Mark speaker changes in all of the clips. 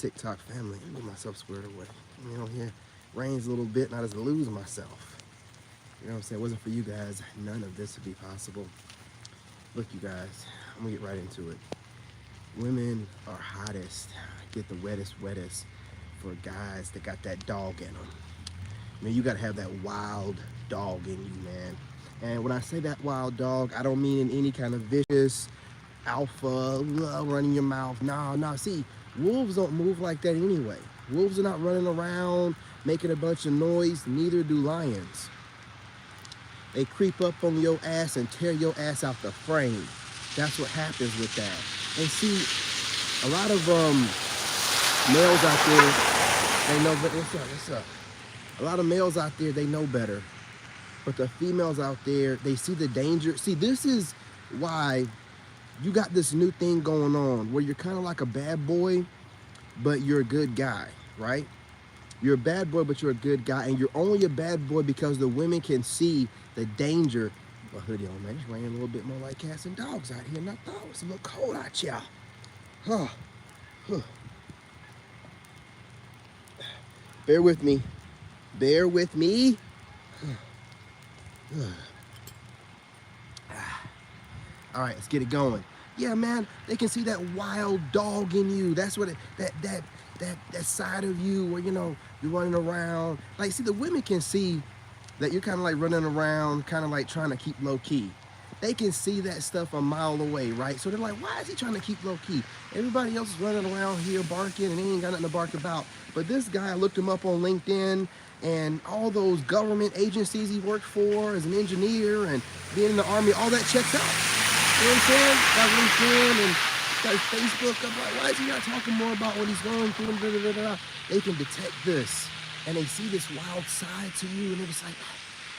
Speaker 1: TikTok family. Let me get myself squared away. You know, here rains a little bit, and I just lose myself. You know what I'm saying? It wasn't for you guys, none of this would be possible. Look, you guys, I'm gonna get right into it. Women are hottest, get the wettest for guys that got that dog in them. Man, you gotta have that wild dog in you, man. And when I say that wild dog, I don't mean in any kind of vicious, alpha, running your mouth. No, see, wolves don't move like that anyway. Wolves are not running around making a bunch of noise, neither do lions. They creep up on your ass and tear your ass out the frame. That's what happens with that. And see, a lot of males out there, they know, but what's up? A lot of males out there, they know better. But the females out there, they see the danger. See, this is why you got this new thing going on where you're kind of like a bad boy, but you're a good guy, right? You're a bad boy, but you're a good guy, and you're only a bad boy because the women can see the danger. Well, hoodie on, man. It's raining a little bit more like cats and dogs out here, and I thought it was a little cold out here. Huh. Bear with me. Bear with me. All right, let's get it going. Yeah, man, they can see that wild dog in you. That's what that side of you where, you know, you're running around. Like, see, the women can see that you're kind of like running around, kind of like trying to keep low key. They can see that stuff a mile away, right? So they're like, why is he trying to keep low key? Everybody else is running around here barking and they ain't got nothing to bark about. But this guy, I looked him up on LinkedIn, and all those government agencies he worked for as an engineer and being in the Army, all that checks out. You know what I'm saying? Got LinkedIn and got his Facebook. I'm like, why is he not talking more about what he's going through? Blah, blah, blah, blah. They can detect this, and they see this wild side to you, and they're just like,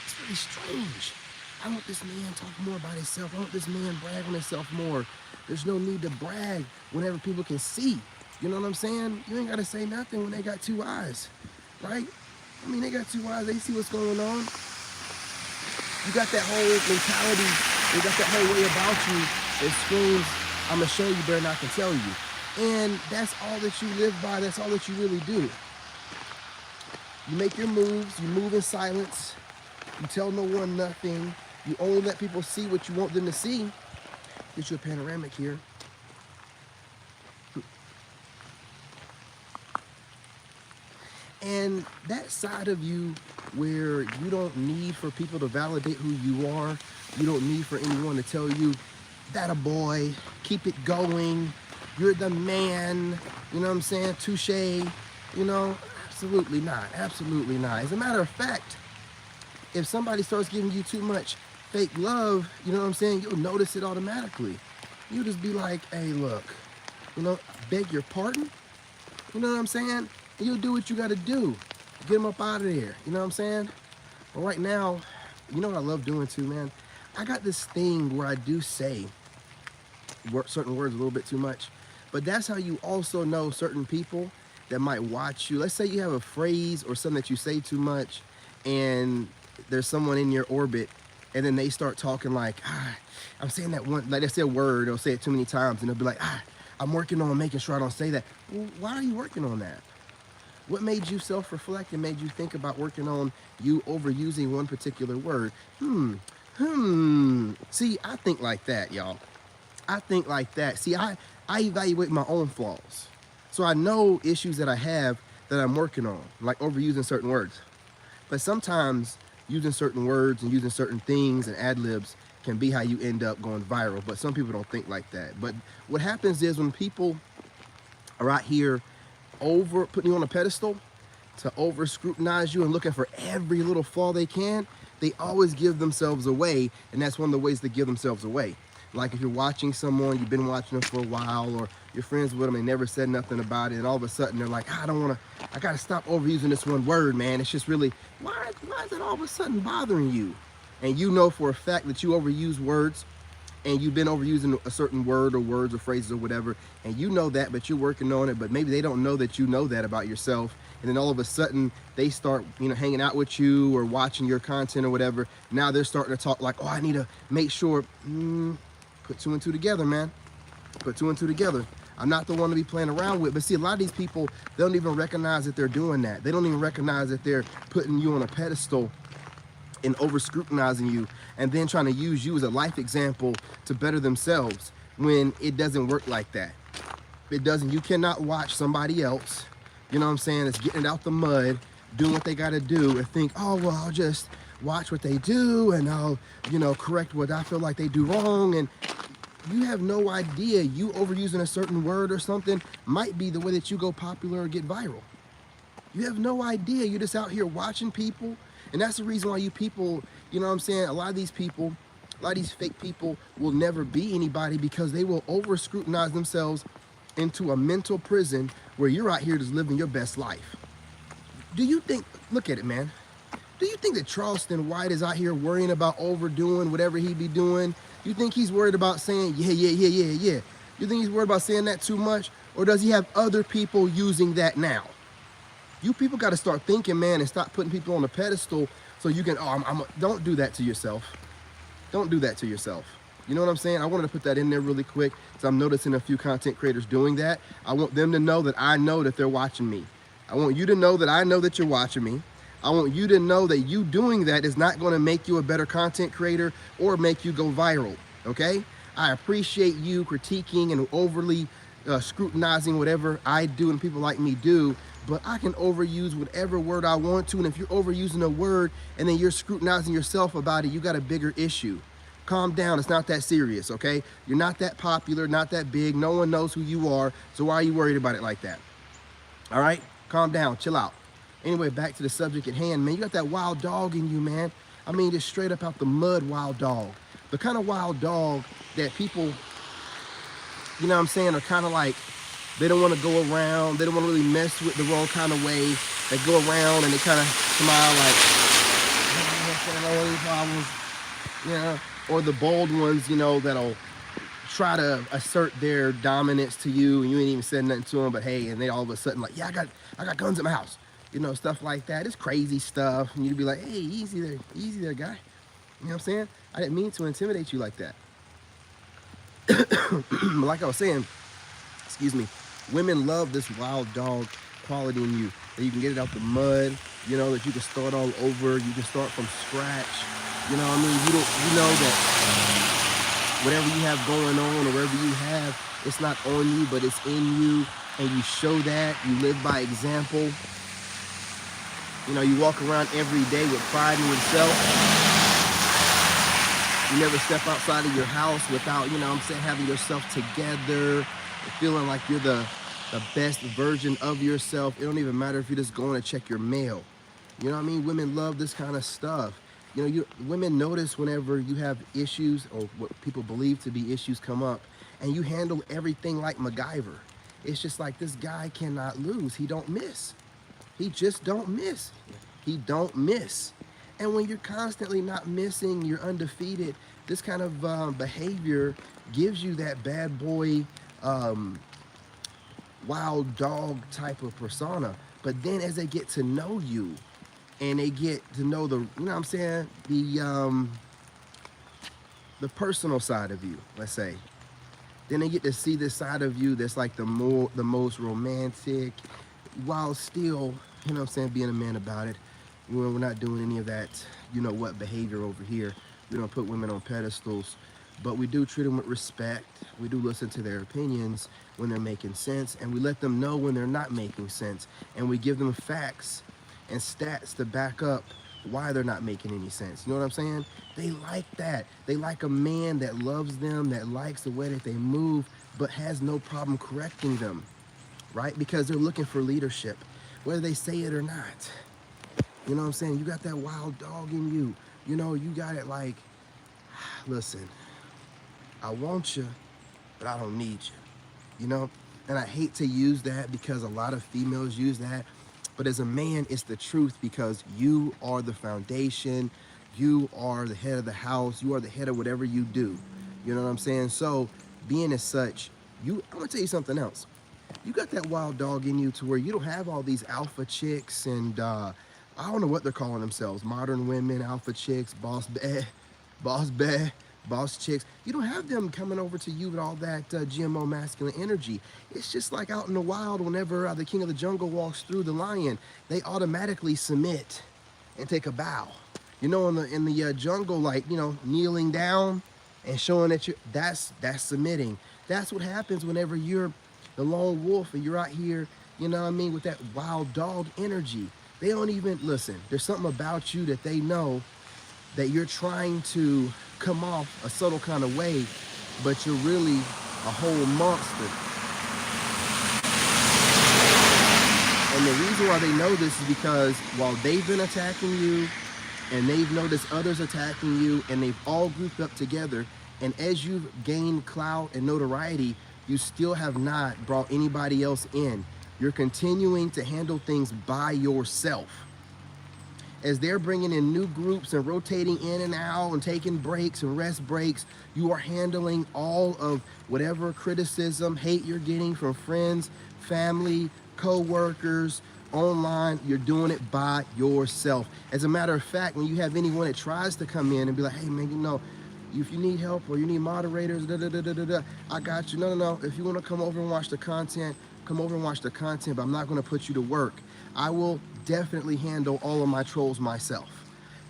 Speaker 1: it's really strange. I want this man talk more about himself. I want this man brag on himself more. There's no need to brag whenever people can see. You know what I'm saying? You ain't got to say nothing when they got two eyes, right? I mean, they got two eyes. They see what's going on. You got that whole mentality. You got that whole way about you that screams, I'm going to show you better than I can tell you. And that's all that you live by. That's all that you really do. You make your moves. You move in silence. You tell no one nothing. You only let people see what you want them to see. Get you a panoramic here. And that side of you where you don't need for people to validate who you are, you don't need for anyone to tell you, that a boy, keep it going, you're the man, you know what I'm saying, touche, you know, absolutely not, absolutely not. As a matter of fact, if somebody starts giving you too much fake love, you know what I'm saying, you'll notice it automatically. You'll just be like, hey, look, you know, beg your pardon, you know what I'm saying? And you'll do what you got to do. Get them up out of there. You know what I'm saying? But right now, you know what I love doing too, man? I got this thing where I do say certain words a little bit too much. But that's how you also know certain people that might watch you. Let's say you have a phrase or something that you say too much, and there's someone in your orbit, and then they start talking like, I'm saying that one, like they say a word, they'll say it too many times, and they'll be like, I'm working on making sure I don't say that. Well, why are you working on that? What made you self-reflect and made you think about working on you overusing one particular word? See, I think like that, y'all. I think like that. See, I evaluate my own flaws. So I know issues that I have that I'm working on, like overusing certain words. But sometimes using certain words and using certain things and ad-libs can be how you end up going viral. But some people don't think like that. But what happens is when people are out here putting you on a pedestal to over scrutinize you and looking for every little flaw they can, they always give themselves away, and that's one of the ways they give themselves away. Like if you're watching someone, you've been watching them for a while, or you're friends with them, they never said nothing about it, and all of a sudden they're like, I gotta stop overusing this one word, man. It's just really, why is it all of a sudden bothering you? And you know for a fact that you overuse words, and you've been overusing a certain word or words or phrases or whatever, and you know that, but you're working on it, but maybe they don't know that you know that about yourself, and then all of a sudden they start, you know, hanging out with you or watching your content or whatever. Now they're starting to talk like, oh, I need to make sure, put two and two together, man. Put two and two together. I'm not the one to be playing around with. But see, a lot of these people, they don't even recognize that they're doing that. They don't even recognize that they're putting you on a pedestal and over scrutinizing you, and then trying to use you as a life example to better themselves, when it doesn't work like that. It doesn't. You cannot watch somebody else, you know what I'm saying, that's getting it out the mud, doing what they got to do, and think, oh, well, I'll just watch what they do, and I'll, you know, correct what I feel like they do wrong. And you have no idea, you overusing a certain word or something might be the way that you go popular or get viral. You have no idea. You're just out here watching people. And that's the reason why you people, you know what I'm saying, a lot of these people, a lot of these fake people will never be anybody, because they will over scrutinize themselves into a mental prison where you're out here just living your best life. Do you think, look at it, man. Do you think that Charleston White is out here worrying about overdoing whatever he be doing? You think he's worried about saying, yeah? You think he's worried about saying that too much? Or does he have other people using that now? You people got to start thinking, man, and stop putting people on a pedestal so you can, don't do that to yourself. Don't do that to yourself. You know what I'm saying? I wanted to put that in there really quick, because I'm noticing a few content creators doing that. I want them to know that I know that they're watching me. I want you to know that I know that you're watching me. I want you to know that you doing that is not going to make you a better content creator or make you go viral, okay? I appreciate you critiquing and overly scrutinizing whatever I do and people like me do, but I can overuse whatever word I want to, and if you're overusing a word and then you're scrutinizing yourself about it, you got a bigger issue. Calm down, it's not that serious, okay? You're not that popular, not that big, no one knows who you are, so why are you worried about it like that? All right, calm down, chill out. Anyway, back to the subject at hand, man. You got that wild dog in you, man. I mean, just straight up out the mud wild dog. The kind of wild dog that people, you know what I'm saying, are kind of like, they don't want to go around, they don't want to really mess with the wrong kind of way. They go around and they kind of smile like, oh, any problems, you know? Or the bold ones, you know, that'll try to assert their dominance to you, and you ain't even said nothing to them, but hey, and they all of a sudden like, yeah, I got guns at my house, you know, stuff like that. It's crazy stuff, and you'd be like, hey, easy there, guy. You know what I'm saying? I didn't mean to intimidate you like that. Like I was saying, excuse me, women love this wild dog quality in you, that you can get it out the mud, you know, that you can start all over, you can start from scratch. You know what I mean? You know that whatever you have going on or wherever you have, it's not on you, but it's in you, and you show that. You live by example. You know, you walk around every day with pride in yourself. You never step outside of your house without, you know what I'm saying, having yourself together, feeling like you're the best version of yourself. It don't even matter if you're just going to check your mail. You know what I mean? Women love this kind of stuff. You know, women notice whenever you have issues, or what people believe to be issues, come up, and you handle everything like MacGyver. It's just like, this guy cannot lose. He don't miss. He just don't miss. He don't miss. And when you're constantly not missing, you're undefeated, this kind of behavior gives you that bad boy, wild dog type of persona. But then as they get to know you, and they get to know the, you know what I'm saying, the personal side of you, let's say, then they get to see this side of you that's like the most romantic, while still, you know what I'm saying, being a man about it. We're not doing any of that, you know what, behavior over here. We don't put women on pedestals, but we do treat them with respect. We do listen to their opinions when they're making sense, and we let them know when they're not making sense, and we give them facts and stats to back up why they're not making any sense. You know what I'm saying? They like that. They like a man that loves them, that likes the way that they move, but has no problem correcting them, right? Because they're looking for leadership, whether they say it or not. You know what I'm saying? You got that wild dog in you. You know, you got it like, listen, I want you, but I don't need you. You know? And I hate to use that because a lot of females use that. But as a man, it's the truth, because you are the foundation. You are the head of the house. You are the head of whatever you do. You know what I'm saying? So being as such, I'm gonna tell you something else. You got that wild dog in you to where you don't have all these alpha chicks and I don't know what they're calling themselves. Modern women, alpha chicks, boss bae, boss chicks, you don't have them coming over to you with all that GMO masculine energy. It's just like out in the wild, whenever the king of the jungle walks through the lion, they automatically submit and take a bow. You know, in the jungle, like, you know, kneeling down and showing that that's submitting. That's what happens whenever you're the lone wolf and you're out here, you know what I mean, with that wild dog energy. They don't even listen. There's something about you that they know that you're trying to come off a subtle kind of way, but you're really a whole monster. And the reason why they know this is because while they've been attacking you and they've noticed others attacking you and they've all grouped up together, and as you've gained clout and notoriety, you still have not brought anybody else in. You're continuing to handle things by yourself. As they're bringing in new groups and rotating in and out and taking breaks and rest breaks, you are handling all of whatever criticism, hate you're getting from friends, family, co-workers, online. You're doing it by yourself. As a matter of fact, when you have anyone that tries to come in and be like, hey man, you know, if you need help or you need moderators, I got you. No. If you want to come over and watch the content, come over and watch the content, but I'm not going to put you to work. I will definitely handle all of my trolls myself.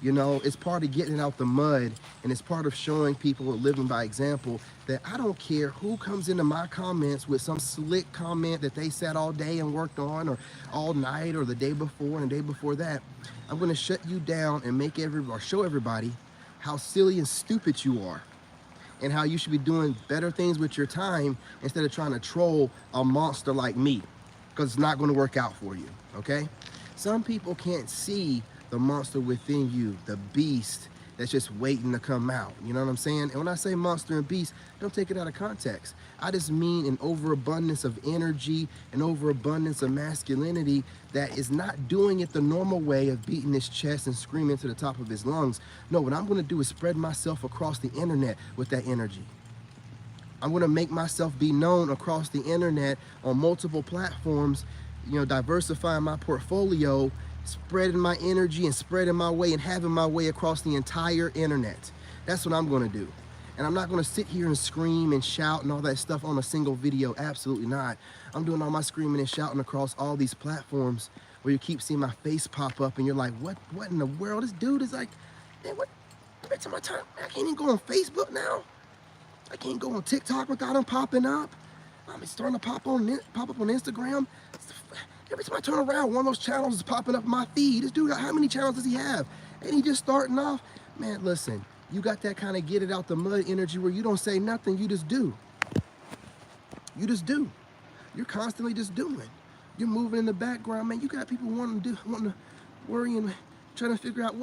Speaker 1: You know, it's part of getting out the mud, and it's part of showing people, living by example, that I don't care who comes into my comments with some slick comment that they sat all day and worked on, or all night, or the day before and the day before that. I'm going to shut you down and make show everybody how silly and stupid you are, and how you should be doing better things with your time instead of trying to troll a monster like me, because it's not going to work out for you, okay? Some people can't see the monster within you, the beast that's just waiting to come out. You know what I'm saying? And when I say monster and beast, don't take it out of context. I just mean an overabundance of energy, an overabundance of masculinity that is not doing it the normal way of beating his chest and screaming to the top of his lungs. No, what I'm going to do is spread myself across the internet with that energy. I'm going to make myself be known across the internet on multiple platforms, you know, diversifying my portfolio, spreading my energy and spreading my way and having my way across the entire internet. That's what I'm going to do. And I'm not going to sit here and scream and shout and all that stuff on a single video. Absolutely not. I'm doing all my screaming and shouting across all these platforms where you keep seeing my face pop up and you're like, what in the world? This dude is like, man, what? Every time I can't even go on Facebook now. I can't go on TikTok without him popping up. It's starting to pop up on Instagram. Every time I turn around, one of those channels is popping up in my feed. This dude, how many channels does he have? And he just starting off. Man, listen, you got that kind of get it out the mud energy where you don't say nothing, you just do. You just do. You're constantly just doing. You're moving in the background, man. You got people wanting to worry and trying to figure out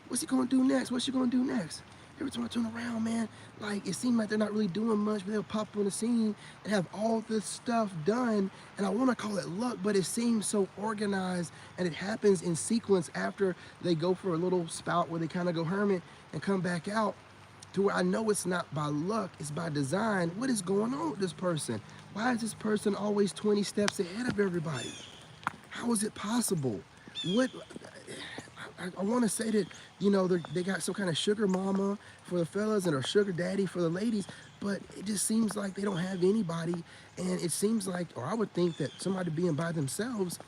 Speaker 1: what's he gonna do next? What's she gonna do next? Every time I turn around, man, like it seems like they're not really doing much, but they'll pop on the scene and have all this stuff done. And I want to call it luck, but it seems so organized, and it happens in sequence after they go for a little spout where they kind of go hermit and come back out, to where I know it's not by luck, it's by design. What is going on with this person? Why is this person always 20 steps ahead of everybody? How is it possible? I want to say that, you know, they got some kind of sugar mama for the fellas and a sugar daddy for the ladies, but it just seems like they don't have anybody. And it seems like, or I would think that somebody being by themselves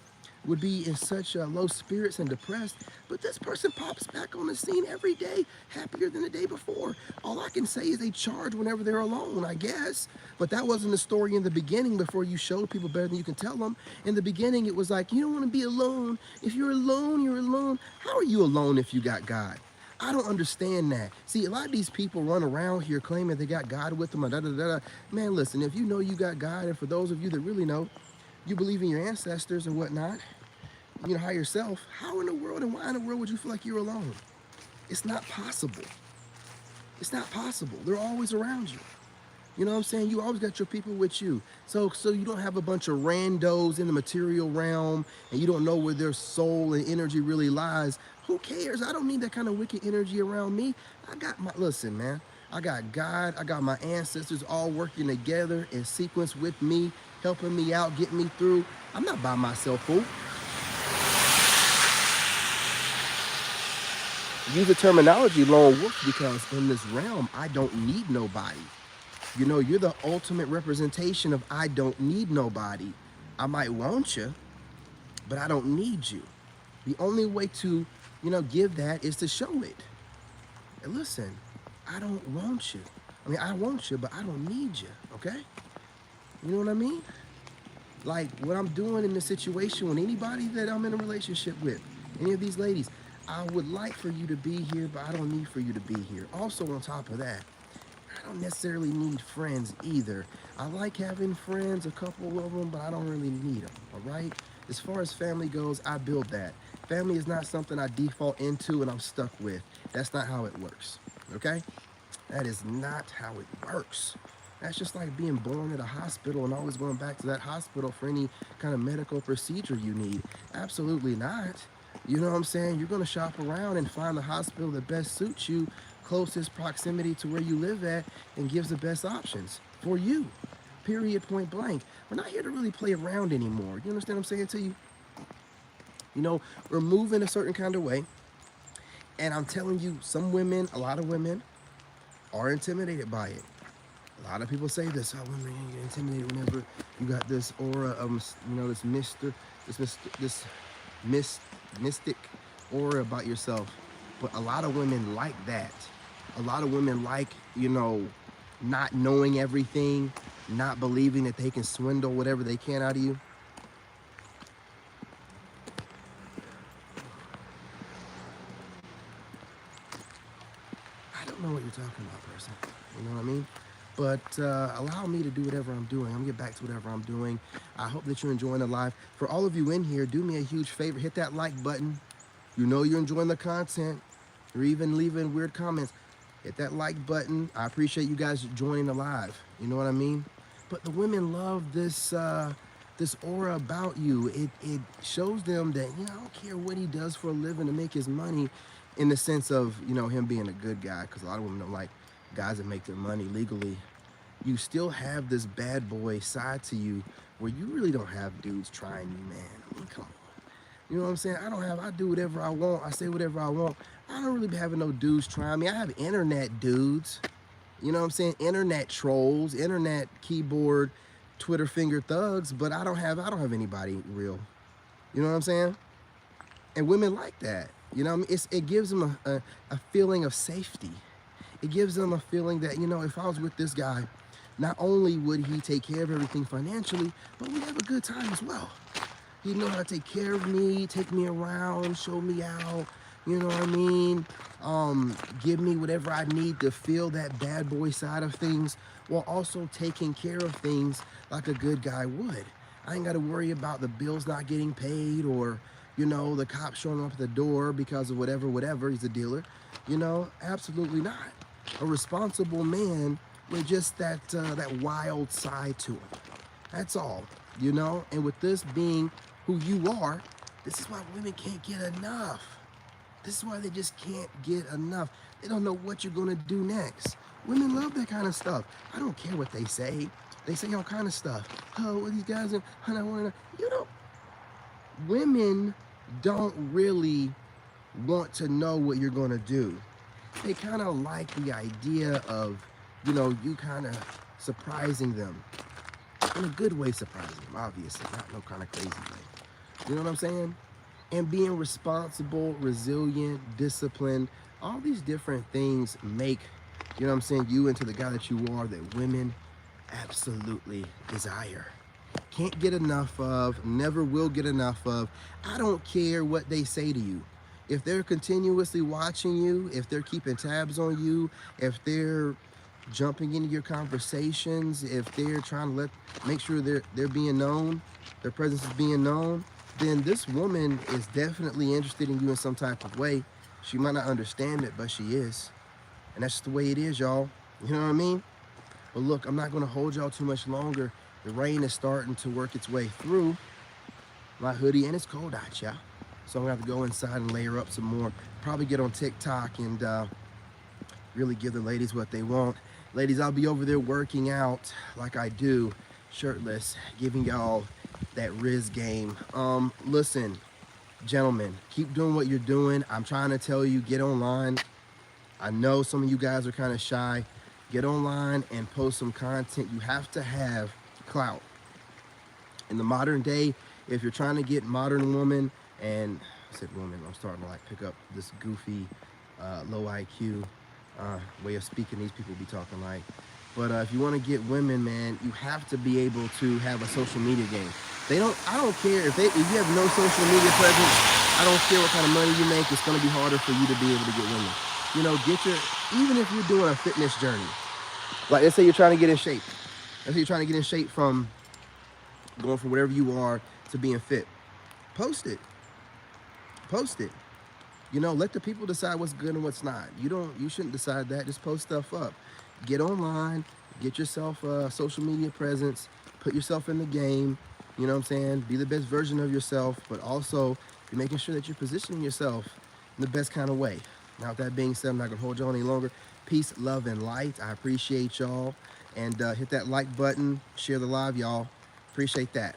Speaker 1: would be in such low spirits and depressed, but this person pops back on the scene every day, happier than the day before. All I can say is they charge whenever they're alone, I guess. But that wasn't the story in the beginning, before you showed people better than you can tell them. In the beginning, it was like, you don't want to be alone. If you're alone, you're alone. How are you alone if you got God? I don't understand that. See, a lot of these people run around here claiming they got God with them. Man, listen, if you know you got God, and for those of you that really know, you believe in your ancestors and whatnot, you know, higher self, how in the world and why in the world would you feel like you're alone? It's not possible. It's not possible. They're always around you. You know what I'm saying? You always got your people with you. So you don't have a bunch of randos in the material realm and you don't know where their soul and energy really lies. Who cares? I don't need that kind of wicked energy around me. Listen, man, I got God, I got my ancestors all working together in sequence with me, helping me out, getting me through. I'm not by myself, fool. Use the terminology lone wolf because in this realm, I don't need nobody. You know, you're the ultimate representation of I don't need nobody. I might want you, but I don't need you. The only way to, give that is to show it. And listen, I don't want you. I mean, I want you, but I don't need you, okay? You know what I mean? Like what I'm doing in this situation with anybody that I'm in a relationship with, any of these ladies, I would like for you to be here, but I don't need for you to be here. Also, on top of that, I don't necessarily need friends either. I like having friends, a couple of them, but I don't really need them, all right? As far as family goes, I build that. Family is not something I default into and I'm stuck with. That's not how it works, okay? That is not how it works. That's just like being born at a hospital and always going back to that hospital for any kind of medical procedure you need. Absolutely not. You know what I'm saying? You're going to shop around and find the hospital that best suits you, closest proximity to where you live at, and gives the best options for you. Period, point blank. We're not here to really play around anymore. You understand what I'm saying to you? We're moving a certain kind of way. And I'm telling you, some women, a lot of women, are intimidated by it. A lot of people say this, oh, women get intimidated whenever you got this aura of, this mystic aura about yourself. But a lot of women like that. A lot of women like, not knowing everything, not believing that they can swindle whatever they can out of you. I don't know what you're talking about, person. You know what I mean? But allow me to do whatever I'm doing. I'm gonna get back to whatever I'm doing. I hope that you're enjoying the live. For all of you in here, do me a huge favor. Hit that like button. You know you're enjoying the content. Or even leaving weird comments. Hit that like button. I appreciate you guys joining the live. You know what I mean? But the women love this this aura about you. It shows them that, I don't care what he does for a living to make his money, in the sense of, him being a good guy, because a lot of women don't like guys that make their money legally. You still have this bad boy side to you where you really don't have dudes trying you, man. I mean, come on. You know what I'm saying? I do whatever I want. I say whatever I want. I don't really be having no dudes trying me. I have internet dudes. You know what I'm saying? Internet trolls, internet keyboard, Twitter finger thugs, but I don't have anybody real. You know what I'm saying? And women like that. You know what I mean? It gives them a feeling of safety. It gives them a feeling that, if I was with this guy, not only would he take care of everything financially, but we'd have a good time as well. He'd know how to take care of me, take me around, show me out, you know what I mean? Give me whatever I need to feel that bad boy side of things, while also taking care of things like a good guy would. I ain't got to worry about the bills not getting paid, or, the cops showing up at the door because of whatever, he's a dealer. Absolutely not. A responsible man with just that wild side to him. That's all, And with this being who you are, this is why women can't get enough. This is why they just can't get enough. They don't know what you're gonna do next. Women love that kind of stuff. I don't care what they say. They say all kind of stuff. Oh, well, these guys are, women don't really want to know what you're gonna do. They kind of like the idea of, you kind of surprising them. In a good way surprising them, obviously, not no kind of crazy way. You know what I'm saying? And being responsible, resilient, disciplined, all these different things make, you into the guy that you are, that women absolutely desire. Can't get enough of, never will get enough of. I don't care what they say to you. If they're continuously watching you, if they're keeping tabs on you, if they're jumping into your conversations, if they're trying to make sure they're being known, their presence is being known, then this woman is definitely interested in you in some type of way. She might not understand it, but she is. And that's just the way it is, y'all. You know what I mean? But look, I'm not going to hold y'all too much longer. The rain is starting to work its way through my hoodie, and it's cold out, y'all. So I'm going to have to go inside and layer up some more. Probably get on TikTok and really give the ladies what they want. Ladies, I'll be over there working out like I do, shirtless, giving y'all that Riz game. Listen, Gentlemen, keep doing what you're doing. I'm trying to tell you, get online. I know some of you guys are kind of shy. Get online and post some content. You have to have clout. In the modern day, if you're trying to get modern woman, and I said woman, I'm starting to like pick up this goofy, low IQ way of speaking these people be talking like. But if you want to get women, man, you have to be able to have a social media game. I don't care if you have no social media presence. I don't care what kind of money you make. It's going to be harder for you to be able to get women. You know, even if you're doing a fitness journey, like let's say you're trying to get in shape. Let's say you're trying to get in shape from going from whatever you are to being fit. Post it. Post it. You know, let the people decide what's good and what's not. You shouldn't decide that. Just post stuff up. Get online, get yourself a social media presence, put yourself in the game, you know what I'm saying? Be the best version of yourself, but also be making sure that you're positioning yourself in the best kind of way. Now, with that being said, I'm not gonna hold you on any longer. Peace, love, and light. I appreciate y'all. And hit that like button, share the live, y'all. Appreciate that.